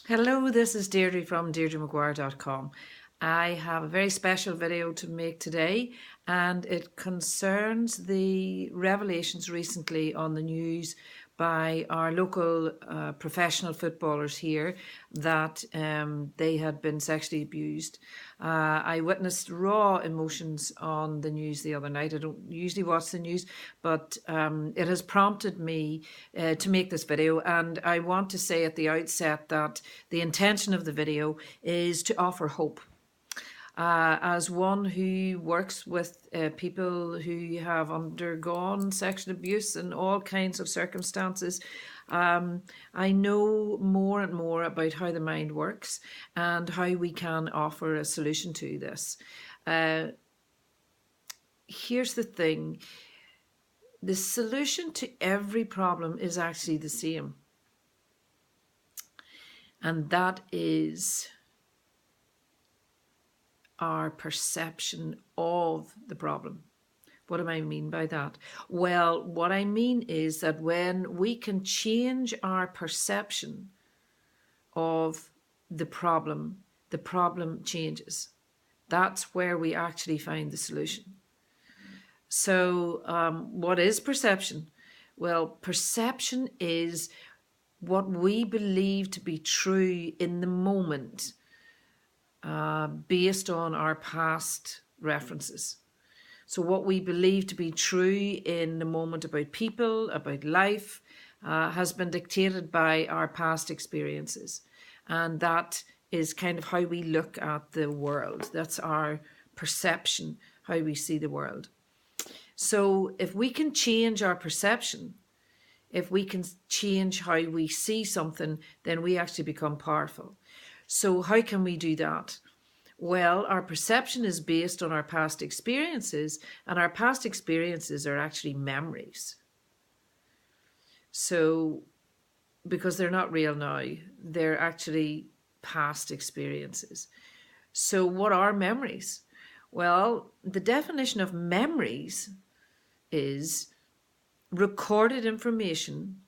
Hello, this is Deirdre from deirdremaguire.com. I have a very special video to make today, and it concerns the revelations recently on the news by our local professional footballers here that they had been sexually abused. I witnessed raw emotions on the news the other night. I don't usually watch the news, but it has prompted me to make this video. And I want to say at the outset that the intention of the video is to offer hope. As one who works with people who have undergone sexual abuse in all kinds of circumstances, I know more and more about how the mind works and how we can offer a solution to this. Here's the thing. The solution to every problem is actually the same. And that is our perception of the problem. What do I mean by that? Well, what I mean is that when we can change our perception of the problem changes. That's where we actually find the solution. So, what is perception? Well, perception is what we believe to be true in the moment, based on our past references. So what we believe to be true in the moment about people, about life, has been dictated by our past experiences. And that is kind of how we look at the world. That's our perception, how we see the world. So if we can change our perception, if we can change how we see something, then we actually become powerful. So how can we do that? Well, our perception is based on our past experiences, and our past experiences are actually memories. So, because they're not real now, they're actually past experiences. So, what are memories? Well, the definition of memories is recorded information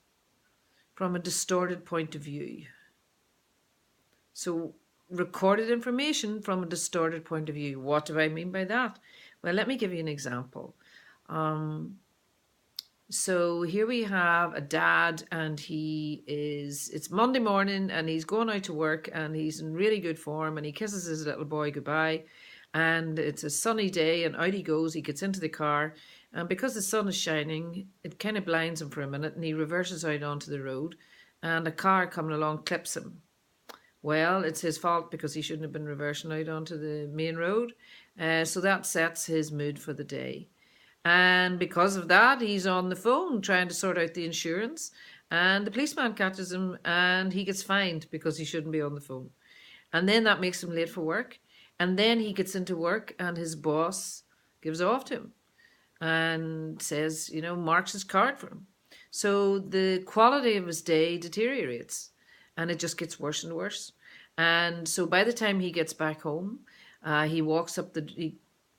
from a distorted point of view. So, recorded information from a distorted point of view. What do I mean by that? Well, let me give you an example. So here we have a dad, and it's Monday morning, and he's going out to work, and he's in really good form, and he kisses his little boy goodbye, and it's a sunny day, and out he goes. He gets into the car, and because the sun is shining, it kind of blinds him for a minute, and he reverses out onto the road, and a car coming along clips him. Well, it's his fault because he shouldn't have been reversing out onto the main road. So that sets his mood for the day. And because of that, he's on the phone trying to sort out the insurance. And the policeman catches him, and he gets fined because he shouldn't be on the phone. And then that makes him late for work. And then he gets into work, and his boss gives off to him and says, marks his card for him. So the quality of his day deteriorates, and it just gets worse and worse. And so by the time he gets back home, he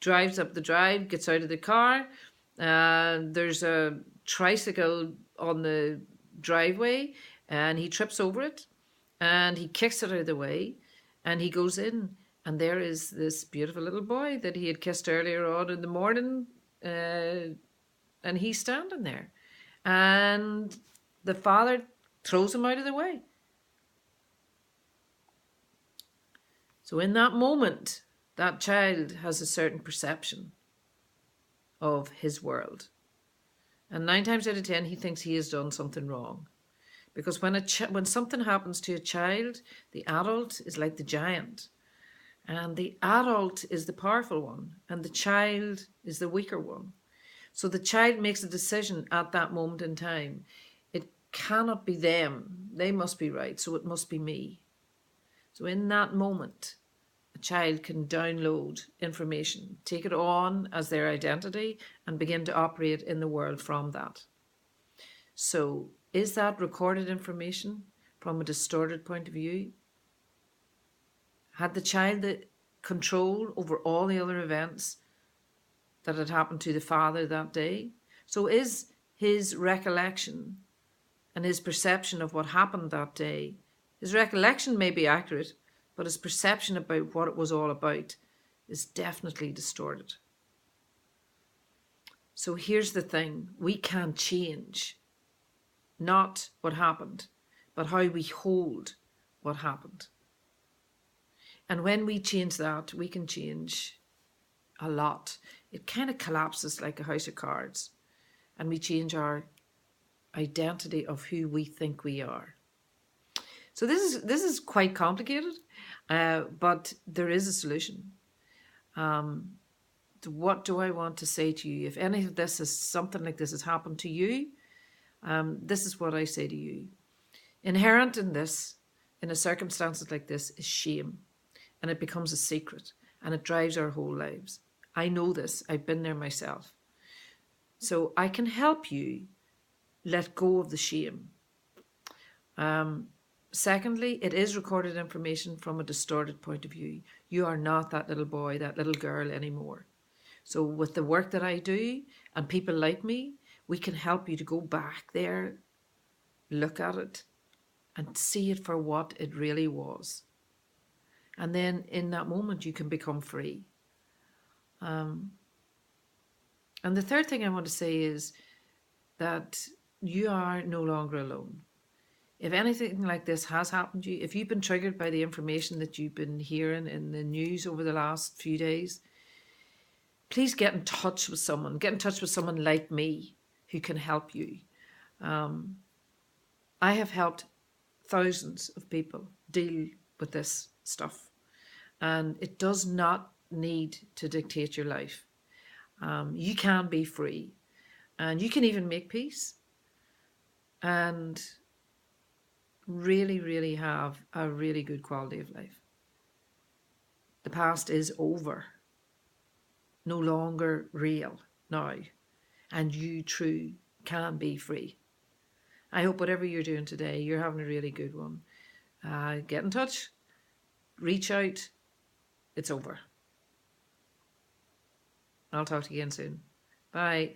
drives up the drive, gets out of the car. There's a tricycle on the driveway, and he trips over it, and he kicks it out of the way, and he goes in, and there is this beautiful little boy that he had kissed earlier on in the morning, and he's standing there, and the father throws him out of the way. So in that moment, that child has a certain perception of his world. And 9 times out of 10, he thinks he has done something wrong. Because when something happens to a child, the adult is like the giant. And the adult is the powerful one, and the child is the weaker one. So the child makes a decision at that moment in time. It cannot be them. They must be right, so it must be me. So in that moment, a child can download information, take it on as their identity, and begin to operate in the world from that. So is that recorded information from a distorted point of view? Had the child the control over all the other events that had happened to the father that day? So is his recollection and his perception of what happened that day His recollection may be accurate, but his perception about what it was all about is definitely distorted. So here's the thing, we can change not what happened, but how we hold what happened. And when we change that, we can change a lot. It kind of collapses like a house of cards, and we change our identity of who we think we are. So this is quite complicated, but there is a solution. What do I want to say to you? If any of this is something like this has happened to you, this is what I say to you. Inherent in this, in a circumstances like this, is shame, and it becomes a secret, and it drives our whole lives. I know this. I've been there myself. So I can help you let go of the shame. Secondly, it is recorded information from a distorted point of view. You are not that little boy, that little girl anymore. So with the work that I do and people like me, we can help you to go back there, look at it, and see it for what it really was. And then in that moment, you can become free. And the third thing I want to say is that you are no longer alone. If anything like this has happened to you, if you've been triggered by the information that you've been hearing in the news over the last few days, please get in touch with someone. Get in touch with someone like me who can help you. I have helped thousands of people deal with this stuff, and it does not need to dictate your life. You can be free, and you can even make peace and really, really have a really good quality of life. The past is over, no longer real now, and you true can be free. I hope whatever you're doing today, you're having a really good one. Get in touch, reach out. It's over. I'll talk to you again soon. Bye.